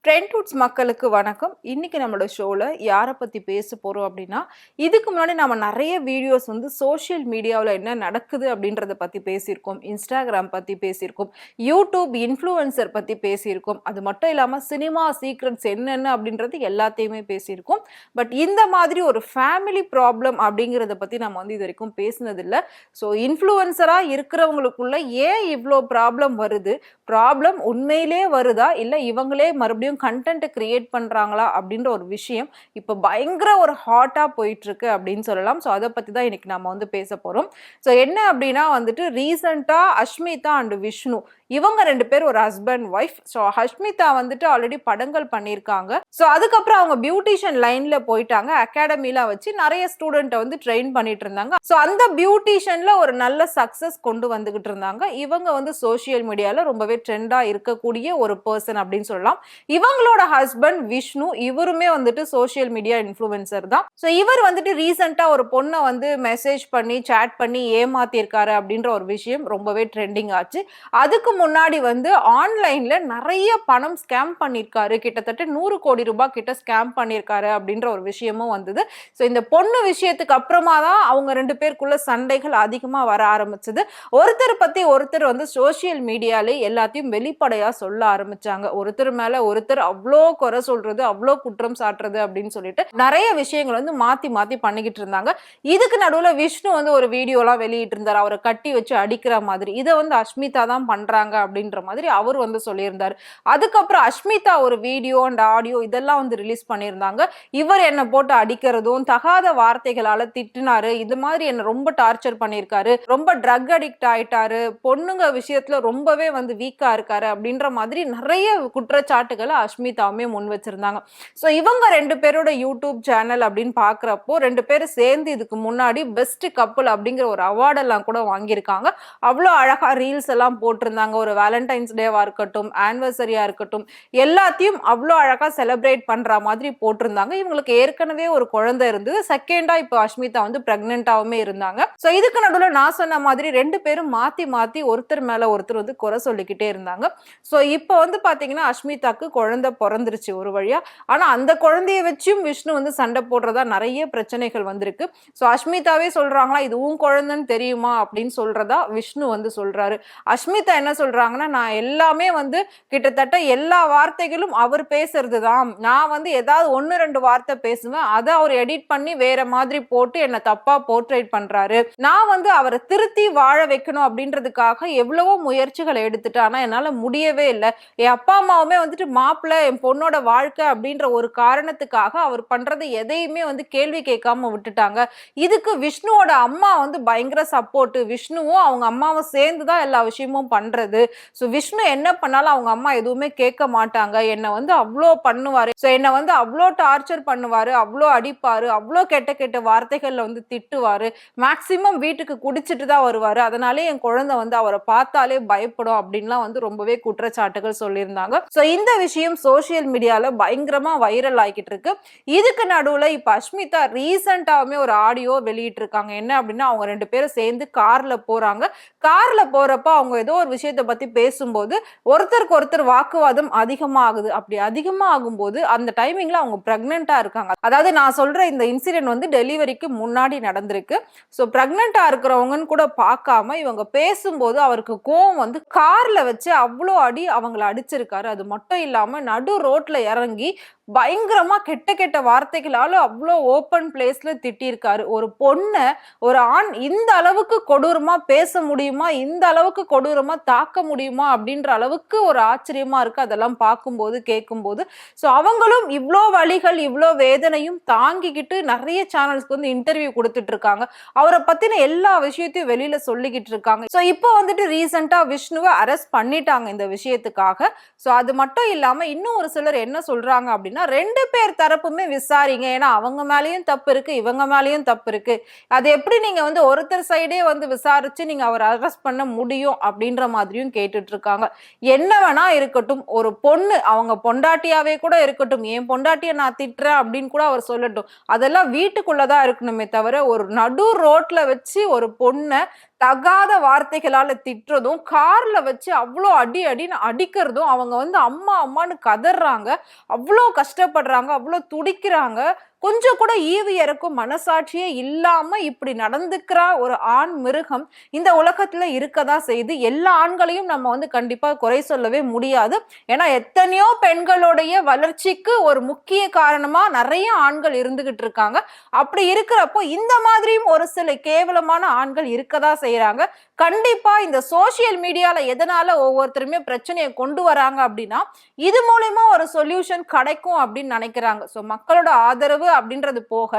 ட்ரெண்ட்வுட்ஸ் மக்களுக்கு வணக்கம். இன்னைக்கு நம்மளோட ஷோல யார பத்தி பேச போறோம் அப்படின்னா, இதுக்கு முன்னாடி நம்ம நெறைய வீடியோஸ் வந்து சோஷியல் மீடியாவுல என்ன நடக்குது அப்படின்றத பத்தி பேசியிருக்கோம். Instagram பத்தி பேசியிருக்கோம். YouTube இன்ஃப்ளூயன்சர் பத்தி பேசியிருக்கோம். அது மட்டும் இல்லாம சினிமா சீக்ரெட்ஸ் என்னென்ன அப்படின்றது எல்லாத்தையுமே பேசியிருக்கோம். பட் இந்த மாதிரி ஒரு ஃபேமிலி ப்ராப்ளம் அப்படிங்கிறத பத்தி நம்ம வந்து இதுவரைக்கும் பேசினதில்ல. ஸோ இன்ஃப்ளூயன்சரா இருக்கிறவங்களுக்குள்ள ஏன் இவ்ளோ ப்ராப்ளம் வருது? ப்ராப்ளம் உண்மையிலே வருதா? இல்ல இவங்களே மறுபடியும் கண்டென்ட் கிரியேட் பண்றாங்களா? அப்படின்ற ஒரு விஷயம் இப்ப பயங்கர ஒரு ஹாட்டா போயிட்டு இருக்கு அப்படின்னு சொல்லலாம். ஸோ அதை பத்தி தான் இன்னைக்கு நம்ம வந்து பேச போறோம். ஸோ என்ன அப்படின்னா வந்துட்டு ரீசெண்டா அஷ்மிதா அண்ட் விஷ்ணு இவங்க 2 பேர் ஒரு ஹஸ்பண்ட் ஒய்ஃப். ஸோ ஹஷ்மிதா வந்துட்டு ஆல்ரெடி படங்கள் பண்ணியிருக்காங்க. ஸோ அதுக்கப்புறம் அவங்க பியூட்டிஷியன் லைன்ல போயிட்டாங்க. அகாடமில வச்சு நிறைய ஸ்டூடெண்ட்டை வந்து ட்ரெயின் பண்ணிட்டு இருந்தாங்க. ஸோ அந்த பியூட்டிஷியன்ல ஒரு நல்ல சக்சஸ் கொண்டு வந்துகிட்டு இருந்தாங்க. இவங்க வந்து சோசியல் மீடியால ரொம்பவே ட்ரெண்டா இருக்கக்கூடிய ஒரு பர்சன் அப்படின்னு சொல்லலாம். இவங்களோட ஹஸ்பண்ட் விஷ்ணு இவருமே வந்துட்டு சோசியல் மீடியா இன்ஃப்ளூயன்சர் தான். ஸோ இவர் வந்துட்டு ரீசெண்டா ஒரு பொண்ணை வந்து மெசேஜ் பண்ணி சாட் பண்ணி ஏமாத்திருக்காரு அப்படின்ற ஒரு விஷயம் ரொம்பவே ட்ரெண்டிங் ஆச்சு. அதுக்கு முன்னாடி வந்து ஆன்லைன்ல நிறைய பணம் ஸ்கேம் பண்ணிருக்காரு. கிட்டத்தட்ட 100 கோடி ரூபாய் கிட்ட ஸ்கேம் பண்ணிருக்காரு அப்படின்ற ஒரு விஷயமும் வந்தது. ஸோ இந்த பொண்ணு விஷயத்துக்கு அப்புறமா தான் அவங்க 2 பேருக்குள்ள சண்டைகள் அதிகமா வர ஆரம்பிச்சது. ஒருத்தர் பத்தி ஒருத்தர் வந்து சோசியல் மீடியாலே எல்லாத்தையும் வெளிப்படையா சொல்ல ஆரம்பிச்சாங்க. ஒருத்தர் மேல ஒருத்தர் அவ்வளோ குறை சொல்றது, அவ்வளோ குற்றம் சாட்டுறது அப்படின்னு சொல்லிட்டு நிறைய விஷயங்கள் வந்து மாத்தி மாத்தி பண்ணிக்கிட்டு இருந்தாங்க. இதுக்கு நடுவுல விஷ்ணு வந்து ஒரு வீடியோலாம் வெளியிட்டு இருந்தாரு. அவரை கட்டி வச்சு அடிக்கிற மாதிரி. இதை வந்து அஷ்மிதா தான் பண்றாங்க அப்படின்ற மாதிரி அவர் வந்து சொல்லியிருந்தாரு. அதுக்கப்புறம் அஷ்மிதா ஒரு வீடியோ அண்ட் ஆடியோ இதெல்லாம் வந்து ரிலீஸ் பண்ணியிருந்தாங்க. இவர் என்ன போட்டு அடிக்கிறதும் தகாத வார்த்தைகளால திட்டினாரு. இது மாதிரி என்ன ரொம்ப டார்ச்சர் பண்ணியிருக்காரு. ரொம்ப ட்ரக் அடிக்ட் ஆயிட்டாரு. பொண்ணுங்க விஷயத்துல ரொம்பவே வந்து வீக்கா இருக்காரு அப்படின்ற மாதிரி நிறைய குற்றச்சாட்டுகளை அஷ்மிதாவுமே முன் வச்சிருந்தாங்க. ஸோ இவங்க 2 பேரோட யூடியூப் சேனல் அப்படின்னு பாக்குறப்போ 2 பேரும் சேர்ந்து இதுக்கு முன்னாடி பெஸ்ட் கப்புள் அப்படிங்கிற ஒரு அவார்டெல்லாம் கூட வாங்கியிருக்காங்க. அவ்வளோ அழகா ரீல்ஸ் எல்லாம் போட்டிருந்தாங்க. ஒரு வேலண்டைன்ஸ் டேவா இருக்கட்டும், ஆனிவர்சரியா இருக்கட்டும், எல்லாத்தையும் அவ்வளோ அழகா செலிப்ரேட் பண்ற மாதிரி போட்டிருந்தாங்க. இவங்களுக்கு ஏற்கனவே ஒரு குழந்தை இருந்தது. செகண்டா இப்போ அஷ்மிதா வந்து பிரெக்னென்டாவுமே இருந்தாங்க. ஸோ இதுக்கு நடுவில் நான் சொன்ன மாதிரி 2 பேரும் மாத்தி மாத்தி ஒருத்தர் மேல ஒருத்தர் வந்து குறை சொல்லிக்கிட்டே இருந்தாங்க. ஸோ இப்போ வந்து பாத்தீங்கன்னா அஷ்மிதாக்கு குழந்தை பிறந்துருச்சு ஒரு வழியா. ஆனா அந்த குழந்தைய வச்சும் விஷ்ணு வந்து சண்டை போடுறதா நிறைய பிரச்சனைகள் வந்திருக்கு. ஸோ அஷ்மிதாவே சொல்றாங்களா இது உன் குழந்தைன்னு தெரியுமா அப்படின்னு சொல்றதா விஷ்ணு வந்து சொல்றாரு. அஷ்மிதா என்ன சொல்றாங்கன்னா நான் எல்லாமே வந்து கிட்டத்தட்ட எல்லா வார்த்தைகளும் அவர் பேசுறது தான். நான் வந்து ஏதாவது 1-2 வார்த்தை பேசுவேன். அதை அவர் எடிட் பண்ணி வேற மாதிரி போட்டு என்ன தப்பா போர்ட்ரேட் பண்றாரு. நான் வந்து அவரை திருத்தி வாழ வைக்கணும் அப்படின்றதுக்காக எவ்வளவோ முயற்சிகளை எடுத்துட்டேன். ஆனா என்னால முடியவே இல்லை. என் அப்பா அம்மாவுமே வந்துட்டு மாப்பிள்ளை என் பொண்ணோட வாழ்க்கை அப்படின்ற ஒரு காரணத்துக்காக அவர் பண்றது எதையுமே வந்து கேள்வி கேட்காம விட்டுட்டாங்க. இதுக்கு விஷ்ணுவோட அம்மா வந்து பயங்கர சப்போர்ட். விஷ்ணுவும் அவங்க அம்மாவும் சேர்ந்துதான் எல்லா விஷயமும் பண்றது. ஸோ விஷ்ணு என்ன பண்ணாலும் அவங்க அம்மா எதுவுமே கேட்க மாட்டாங்க. என்னை வந்து அவ்வளோ பண்ணுவாரு. ஸோ என்னை வந்து அவ்வளோ டார்ச்சர் பண்ணுவாரு, அவ்வளோ அடிப்பாரு, அவ்வளோ கெட்ட கெட்ட வார்த்தைகள்ல வந்து திட்டுவாரு. மேக்சிமம் வீட்டுக்கு குடிச்சிட்டு தான் வருவாரு. அதனாலே என் குழந்தை வந்து அவரை பார்த்தாலே பயப்படும் அப்படின்லாம் வந்து ரொம்பவே குற்றச்சாட்டுகள் சொல்லியிருந்தாங்க. ஸோ இந்த விஷயம் சோசியல் மீடியால பயங்கரமா வைரல் ஆகிட்டு இருக்கு. இதுக்கு நடுவுல இப்ப அஷ்மிதா ரீசெண்டாவுமே ஒரு ஆடியோ வெளியிட்டு இருக்காங்க. என்ன அப்படின்னா அவங்க 2 பேரும் சேர்ந்து கார்ல போறாங்க. கார்ல போறப்ப அவங்க ஏதோ ஒரு விஷயத்தை பத்தி பேசும்போது ஒருத்தருக்கு ஒருத்தர் வாக்குவாதம் அதிகமாகுது. அப்படி அதிகமா ஆகும்போது அந்த டைமிங்ல அவங்க பிரெக்னெண்டா இருக்காங்க. அதாவது நான் சொல்ற இந்த இன்சிடென்ட் வந்து டெலிவரிக்கு முன்னாடி நடந்திருக்கு. ஸோ பிரெக்னெண்டா இருக்கிறவங்கன்னு கூட பார்க்காம இவங்க பேசும்போது அவருக்கு கோவம் வந்து கார்ல வச்சு அவ்வளோ அடி அவங்களை அடிச்சிருக்காரு. அது மட்டும் இல்லாம நடு ரோட்ல இறங்கி பயங்கரமா கெட்ட கெட்ட வார்த்தைகளால அவ்வளோ ஓப்பன் பிளேஸ்ல திட்டிருக்காரு. ஒரு பொண்ணை ஒரு ஆண் இந்த அளவுக்கு கொடூரமா பேச முடியுமா, இந்த அளவுக்கு கொடூரமா தாக்க முடியுமா அப்படின்ற அளவுக்கு ஒரு ஆச்சரியமா இருக்கு அதெல்லாம் பார்க்கும்போது கேட்கும்போது. ஸோ அவங்களும் இவ்வளோ வலிகள் இவ்வளோ வேதனையும் தாங்கிக்கிட்டு நிறைய சேனல்ஸ்க்கு வந்து இன்டர்வியூ கொடுத்துட்டு இருக்காங்க. அவரை பத்தின எல்லா விஷயத்தையும் வெளியில சொல்லிக்கிட்டு இருக்காங்க. ஸோ இப்போ வந்துட்டு ரீசெண்டா விஷ்ணுவை அரெஸ்ட் பண்ணிட்டாங்க இந்த விஷயத்துக்காக. ஸோ அது மட்டும் இல்லாம இன்னும் ஒரு சிலர் என்ன சொல்றாங்க அப்படின்னா 2 பேர் தரப்புமே விசாரிங்க. ஏன்னா அவங்க மேலேயும் தப்பு இருக்கு, இவங்க மேலேயும் தப்பு இருக்கு. அது எப்படி நீங்க வந்து ஒருத்தர் சைடே வந்து விசாரிச்சு நீங்க அவர் அரெஸ்ட் பண்ண முடியும் அப்படின்ற மாதிரியும் கேட்டுட்டு இருக்காங்க. என்ன வேணா இருக்கட்டும், ஒரு பொண்ணு அவங்க பொண்டாட்டியாவே கூட இருக்கட்டும், என் பொண்டாட்டியை நான் திட்டுறேன் அப்படின்னு கூட அவர் சொல்லட்டும். அதெல்லாம் வீட்டுக்குள்ளதான் இருக்கணுமே தவிர ஒரு நடு ரோட்ல வச்சு ஒரு பொண்ணை தகாத வார்த்தைகளால திட்டுறதும், கார்ல வச்சு அவ்ளோ அடி அடின்னு அடிக்கிறதும், அவங்க வந்து அம்மா அம்மான்னு கதறாங்க. அவ்ளோ கஷ்டப்படுறாங்க, அவ்ளோ துடிக்கிறாங்க. கொஞ்சம் கூட ஈவு இறக்கும் மனசாட்சியே இல்லாம இப்படி நடந்துக்கிற ஒரு ஆண் மிருகம் இந்த உலகத்துல இருக்கதான் செய்யுது. எல்லா ஆண்களையும் நம்ம வந்து கண்டிப்பா குறை சொல்லவே முடியாது. ஏன்னா எத்தனையோ பெண்களுடைய வளர்ச்சிக்கு ஒரு முக்கிய காரணமா நிறைய ஆண்கள் இருந்துகிட்டு இருக்காங்க. அப்படி இருக்கிறப்போ இந்த மாதிரியும் ஒரு சில கேவலமான ஆண்கள் இருக்கதான் செய்யறாங்க. கண்டிப்பா இந்த சோசியல் மீடியால எதனால ஒவ்வொருத்தருமே பிரச்சனையை கொண்டு வராங்க அப்படின்னா இது மூலமா ஒரு சொல்யூஷன் கிடைக்கும் அப்படின்னு நினைக்கிறாங்க. சோ மக்களோட ஆதரவு அப்படின்றது போக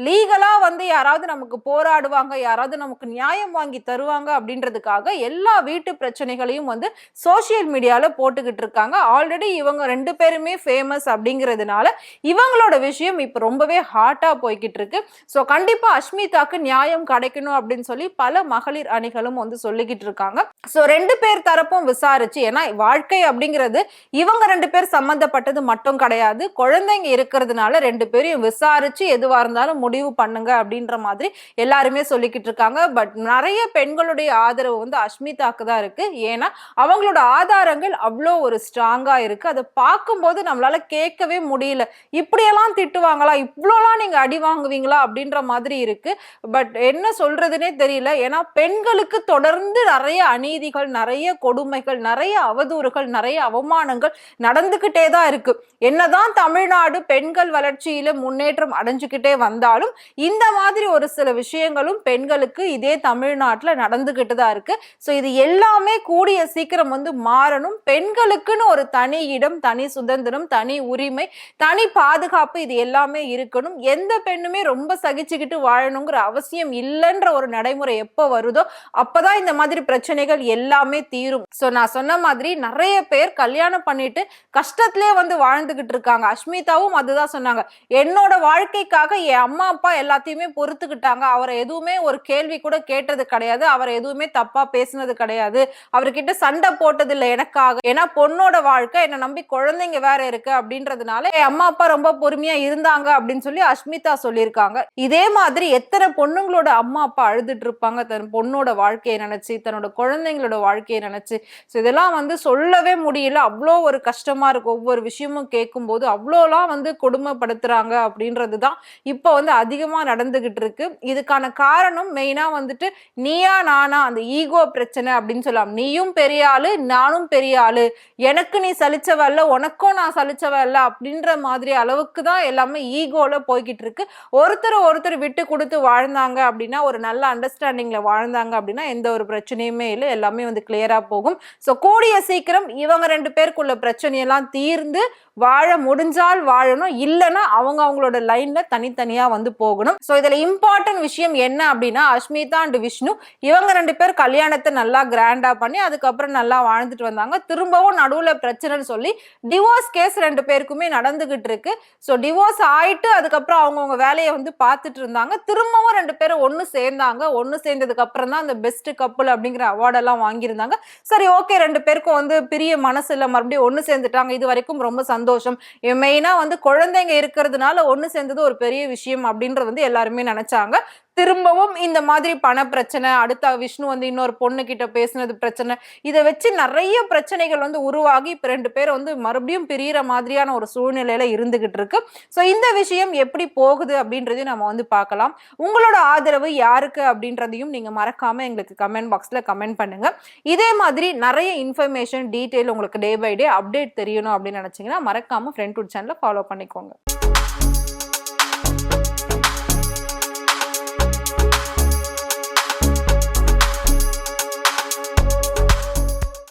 லீகலா வந்து யாராவது நமக்கு போராடுவாங்க, யாராவது நமக்கு நியாயம் வாங்கி தருவாங்க அப்படின்றதுக்காக எல்லா வீட்டு பிரச்சனைகளையும் வந்து சோசியல் மீடியால போட்டுக்கிட்டு இருக்காங்க. ஆல்ரெடி இவங்க 2 பேருமே ஃபேமஸ் அப்படிங்கிறதுனால இவங்களோட விஷயம் இப்ப ரொம்பவே ஹாட்டா போய்கிட்டு இருக்கு. சோ கண்டிப்பா அஷ்மிதாக்கு நியாயம் கிடைக்கணும் அப்படின்னு சொல்லி பல மகளிர் அணிகளும் வந்து சொல்லிக்கிட்டு இருக்காங்க. சோ 2 பேர் தரப்பும் விசாரிச்சு, ஏன்னா வாழ்க்கை அப்படிங்கிறது இவங்க 2 பேர் சம்பந்தப்பட்டது மட்டும் கிடையாது. குழந்தைங்க இருக்கிறதுனால 2 பேரையும் விசாரிச்சு எதுவா இருந்தாலும் முடிவு பண்ணுங்க அப்படின்ற மாதிரி எல்லாருமே சொல்லிக்கிட்டு இருக்காங்க. பட் நிறைய பெண்களுடைய ஆதரவு வந்து அஷ்மிதாக்கு தான் இருக்கு. ஏன்னா அவங்களோட ஆதாரங்கள் அவ்வளோ ஒரு ஸ்ட்ராங்கா இருக்கு. அதை பார்க்கும்போது நம்மளால கேட்கவே முடியல. இப்படியெல்லாம் திட்டுவாங்களா, இவ்வளோலாம் நீங்க அடி வாங்குவீங்களா அப்படின்ற மாதிரி இருக்கு. பட் என்ன சொல்றதுன்னே தெரியல. ஏன்னா பெண்களுக்கு தொடர்ந்து நிறைய அநீதிகள், நிறைய கொடுமைகள், நிறைய அவதூறுகள், நிறைய அவமானங்கள் நடந்துகிட்டே தான் இருக்கு. என்னதான் தமிழ்நாடு பெண்கள் வளர்ச்சியில முன்னேற்றம் அடைஞ்சுக்கிட்டே வந்தாலும் இந்த மாதிரி ஒரு சில விஷயங்களும் பெண்களுக்கு இதே தமிழ்நாட்டுல நடந்துகிட்டு தான் இருக்கு. சோ இது எல்லாமே கூடிய சீக்கிரம் வந்து மாறணும். பெண்களுக்குன்னு ஒரு தனி இடம், தனி சுதந்திரம், தனி உரிமை, தனி பாதுகாப்பு இது எல்லாமே இருக்கணும். எந்த பெண்ணுமே ரொம்ப சகிச்சுக்கிட்டு வாழணுங்கிற அவசியம் இல்லைன்ற ஒரு நடைமுறை எப்போ வருதோ அப்பதான் இந்த மாதிரி பிரச்சனைகள் எல்லாமே தீரும். சோ நான் சொன்ன மாதிரி நிறைய பேர் கல்யாணம் பண்ணிட்டு கஷ்டத்திலே வந்து வாழ்ந்துகிட்டு இருக்காங்க. அஷ்மிதாவும் அதுதான் சொன்னாங்க. என்னோட வாழ்க்கைக்காக என் அம்மா அப்பா எல்லாத்தையுமே பொறுத்துக்கிட்டாங்க. அவரை எதுவுமே ஒரு கேள்வி கூட கேட்டது கிடையாது. அவரை எதுவுமே தப்பா பேசினது கிடையாது. அவர்கிட்ட சண்டை போட்டது இல்லை எனக்காக. ஏன்னா பொண்ணோட வாழ்க்கை, என்னை நம்பி குழந்தைங்க வேற இருக்கு அப்படின்றதுனால என் அம்மா அப்பா ரொம்ப பொறுமையா இருந்தாங்க அப்படின்னு சொல்லி அஷ்மிதா சொல்லியிருக்காங்க. இதே மாதிரி எத்தனை பொண்ணுங்களோட அம்மா அப்பா அழுதுட்டு இருப்பாங்க தன் பொண்ணோட வாழ்க்கையை நினைச்சு, தன்னோட குழந்தைங்களோட வாழ்க்கையை நினைச்சு. இதெல்லாம் வந்து சொல்லவே முடியல. அவ்வளோ ஒரு கஷ்டமா இருக்கு. ஒவ்வொரு விஷயமும் கேட்கும் போது அவ்வளோலாம் வந்து கொடுமைப்படுத்துறாங்க அப்படின்றதுதான் இப்போ வந்து அதிகமா நடந்துகிட்டு இருக்கு. இதுக்கான காரணம் மெயினா வந்துட்டு நீயா நானா, அந்த ஈகோ பிரச்சனை அப்படின்னு சொல்லலாம். நீயும் பெரிய ஆளு, நானும் பெரிய ஆளு, எனக்கு நீ சலிச்சவல்ல, உனக்கும் நான் சலிச்சவல்ல அப்படின்ற மாதிரி அளவுக்கு தான் எல்லாமே ஈகோல போய்கிட்டு இருக்கு. ஒருத்தர் விட்டு கொடுத்து வாழ்ந்தாங்க அப்படின்னா, ஒரு நல்ல அண்டர்ஸ்டாண்டிங்ல வாழ்ந்தாங்க அப்படின்னா எந்த ஒரு பிரச்சனையுமே இல்லை. எல்லாமே வந்து கிளியரா போகும். சோ கூடிய சீக்கிரம் இவங்க 2 பேருக்குள்ள பிரச்சனையெல்லாம் தீர்ந்து வாழ முடிஞ்சால் வாழணும், இல்லைன்னா அவங்களோட லைன்ல தனித்தனியா வந்து போகணும். சோ இதுல இம்பார்ட்டன்ட் விஷயம் என்ன அப்படின்னா, அஷ்மிதா அண்ட் விஷ்ணு இவங்க 2 பேர் கல்யாணத்தை நல்லா கிராண்டா பண்ணி அதுக்கப்புறம் நல்லா வாழ்ந்துட்டு வந்தாங்க. திரும்பவும் நடுவுல பிரச்சனைன்னு சொல்லி டிவோர்ஸ் கேஸ் 2 பேருக்குமே நடந்துகிட்டு இருக்கு. சோ டிவோர்ஸ் ஆயிட்டு அதுக்கப்புறம் அவங்கவுங்க வேலையை வந்து பார்த்துட்டு இருந்தாங்க. திரும்பவும் 2 பேரும் ஒன்னு சேர்ந்தாங்க. ஒன்னு சேர்ந்ததுக்கு அப்புறம் தான் அந்த பெஸ்ட் கப்புள் அப்படிங்கிற அவார்ட் எல்லாம் வாங்கியிருந்தாங்க. சரி, ஓகே, 2 பேருக்கும் வந்து பிரிய மனசு இல்ல, மறுபடியும் ஒன்னு சேர்ந்துட்டாங்க. இது வரைக்கும் ரொம்ப சந்தோஷம். மெயினா வந்து குழந்தைங்க இருக்கிறதுனால ஒன்னு சேர்ந்தது ஒரு பெரிய விஷயம் அப்படின்றது வந்து எல்லாருமே நினைச்சாங்க. திரும்பவும் இந்த மாதிரி பண பிரச்சனை, அடுத்த விஷ்ணு வந்து இன்னொரு பொண்ணு கிட்ட பேசினது பிரச்சனை, இதை வச்சு நிறைய பிரச்சனைகள் வந்து உருவாகி இப்ப 2 பேர் வந்து மறுபடியும் பிரியிற மாதிரியான ஒரு சூழ்நிலையில இருந்துகிட்டு இருக்கு. சோ இந்த விஷயம் எப்படி போகுது அப்படின்றதையும் நம்ம வந்து பார்க்கலாம். உங்களோட ஆதரவு யாருக்கு அப்படின்றதையும் நீங்க மறக்காம எங்களுக்கு கமெண்ட் பாக்ஸ்ல கமெண்ட் பண்ணுங்க. இதே மாதிரி நிறைய இன்ஃபர்மேஷன் டீடைல் உங்களுக்கு டே பை டே அப்டேட் தெரியணும் அப்படின்னு நினைச்சீங்கன்னா மறக்காம ஃப்ரெண்ட்வுட் சேனலை ஃபாலோ பண்ணிக்கோங்க.